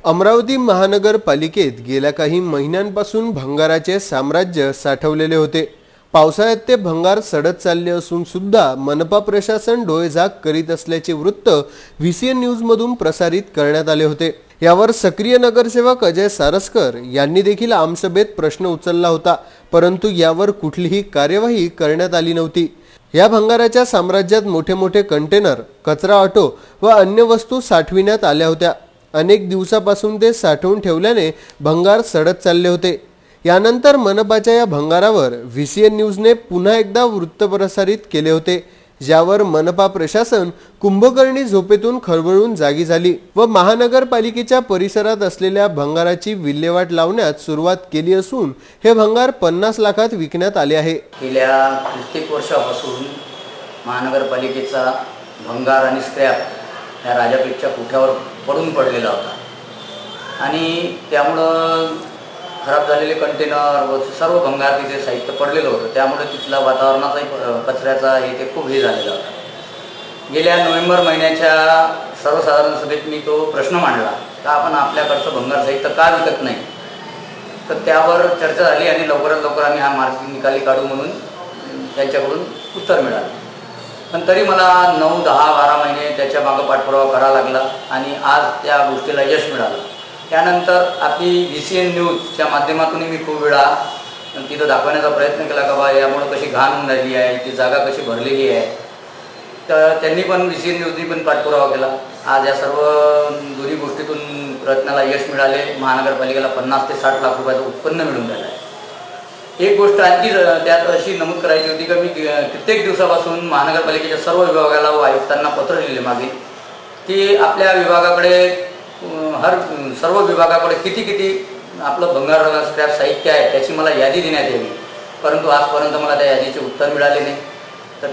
अमरावती महानगरपालिकेत गेल्या काही महिन्यांपासून भंगाराचे साम्राज्य साठवलेले होते। पावसाळ्यात ते भंगार सडत चालले असून सुद्धा मनपा प्रशासन डोळेझाक करीत असल्याचे वृत्त व्हीसीएन न्यूज मधून प्रसारित करण्यात आले होते। यावर सक्रिय नगरसेवक अजय सारस्कर यांनी देखील आमसभेत प्रश्न उचलला होता, परंतु यावर कुठलीही कार्यवाही करण्यात आली नव्हती। या भंगाराच्या साम्राज्यात मोठे मोठे कंटेनर, कचरा ऑटो व अन्य वस्तू साठविण्यात आल्या होत्या। अनेक दिवसापासून ते साठवून ठेवल्याने भंगार सडत चालले होते। यानंतर मनपाच्या या भंगारावर व्हीसीएन न्यूजने पुन्हा एकदा वृत्त प्रसारित केले होते, ज्यावर मनपा प्रशासन कुंभकर्णी झोपेतून खळबळून जागी झाली व महानगरपालिकेच्या परिसरात असलेल्या भंगाराची विल्हेवाट लावण्यात सुरुवात केली असून हे भंगार 50 लाखात विकण्यात आले आहे। गेल्या कित्येक वर्षापासून महानगरपालिकेचा भंगार आणि स्क्रॅप या राजापेठच्या कुठ्यावर पडून पडलेला होता आणि त्यामुळे खराब झालेले कंटेनर व सर्व भंगार तिथे साहित्य पडलेलं होतं। त्यामुळे तिथला वातावरणाचा कचऱ्याचा हे खूप हे झालेला होता। गेल्या नोव्हेंबर महिन्याच्या सर्वसाधारण सभेत मी तो प्रश्न मांडला की आपण आपल्याकडचं भंगार साहित्य का विकत नाही, तर त्यावर चर्चा झाली आणि लवकरात लवकर आम्ही हा मार्ग निकाली काढू म्हणून त्यांच्याकडून उत्तर मिळालं। पण तरी मला 9, 10, 12 महिने त्याच्या मागे पाठपुरावा करावा लागला आणि आज त्या गोष्टीला यश मिळालं। त्यानंतर आपली व्हीसीएन न्यूजच्या माध्यमातून मी खूप वेळा तिथं दाखवण्याचा प्रयत्न केला का बा यामुळे कशी घाण होऊन राहिली आहे, ती जागा कशी भरलेली आहे। तर त्यांनी पण व्हीसीएन न्यूजनी पण पाठपुरावा केला। आज या सर्व दोन्ही गोष्टीतून प्रयत्नाला यश मिळाले। महानगरपालिकेला 50 ते 60 लाख रुपयाचं उत्पन्न मिळून राहिलं आहे। एक गोष्ट आणखी त्यात अशी नमूद करायची होती की मी कित्येक दिवसापासून महानगरपालिकेच्या सर्व विभागाला व आयुक्तांना पत्र लिहिले मागे की आपल्या विभागाकडे सर्व विभागाकडे किती आपलं भंगार स्क्रॅप साहित्य आहे त्याची मला यादी देण्यात यावी, परंतु आजपर्यंत मला त्या यादीचे उत्तर मिळाले नाही। तर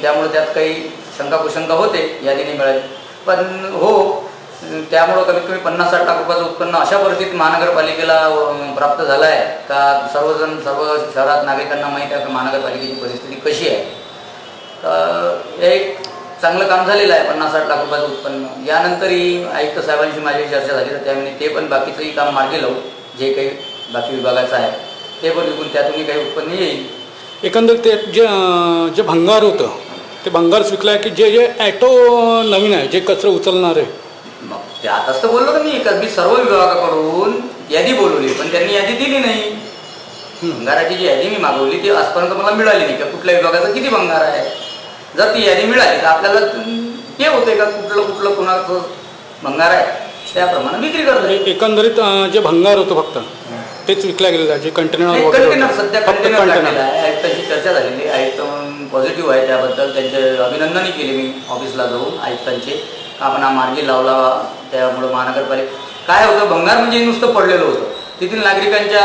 त्यामुळे त्यात काही शंका होते, यादी नाही मिळाली। पण हो, त्यामुळे कमीत कमी 50-60 लाख रुपयाचं उत्पन्न अशा परिस्थितीत महानगरपालिकेला प्राप्त झालं आहे का सर्व शहरात नागरिकांना माहीत आहे की महानगरपालिकेची परिस्थिती कशी आहे। तर एक चांगलं काम झालेलं आहे 50-60 लाख रुपयाचं उत्पन्न। यानंतरही आयुक्त साहेबांशी माझी चर्चा झाली तर त्यामुळे ते पण बाकीचंही काम मार्गी लावू, जे काही बाकी विभागाचं आहे ते पण विकून त्यातूनही काही उत्पन्न येईल। एकंदरीत ते जे भंगार होतं ते भंगार विकलं आहे की जे ॲटो नवीन आहे, जे कचरा उचलणार आहे, मग ते आताच तर बोललो का मी सर्व विभागाकडून यादी बोलवली पण त्यांनी यादी दिली नाही। भंगाराची जी यादी मी मागवली ती आजपर्यंत मला मिळाली नाही की कुठल्या विभागाचा किती भंगार आहे। जर ती यादी मिळाली तर आपल्याला ते होते का कुठलं कोणाचं भंगार आहे त्याप्रमाणे विक्री करतो। एकंदरीत जे भंगार होतं फक्त तेच विकल्या गेलेलं आहे, जे कंटेनर सध्या कंटेनर टाकलेला आहे। आयुक्तांची चर्चा झालेली, आयुक्त पॉझिटिव्ह आहे, त्याबद्दल त्यांचे अभिनंदनही केले मी ऑफिसला जाऊन आयुक्तांचे। आपण हा मार्गी लावला, त्यामुळे महानगरपालिका काय होतं भंगार म्हणजे नुसतं पडलेलं होतं, तेथील नागरिकांच्या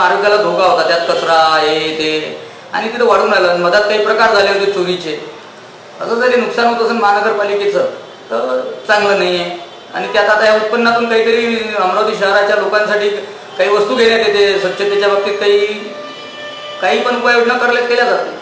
आरोग्याला धोका होता, त्यात कचरा हे ते आणि तिथं वाढून राहिलं। मधात काही प्रकार झाले होते चोरीचे, असं जरी नुकसान होत असेल महानगरपालिकेचं तर चांगलं नाही आहे। आणि त्यात आता या उत्पन्नातून काहीतरी अमरावती शहराच्या लोकांसाठी काही वस्तू घेण्यात येते, स्वच्छतेच्या बाबतीत काही पण उपाययोजना केल्या जातात।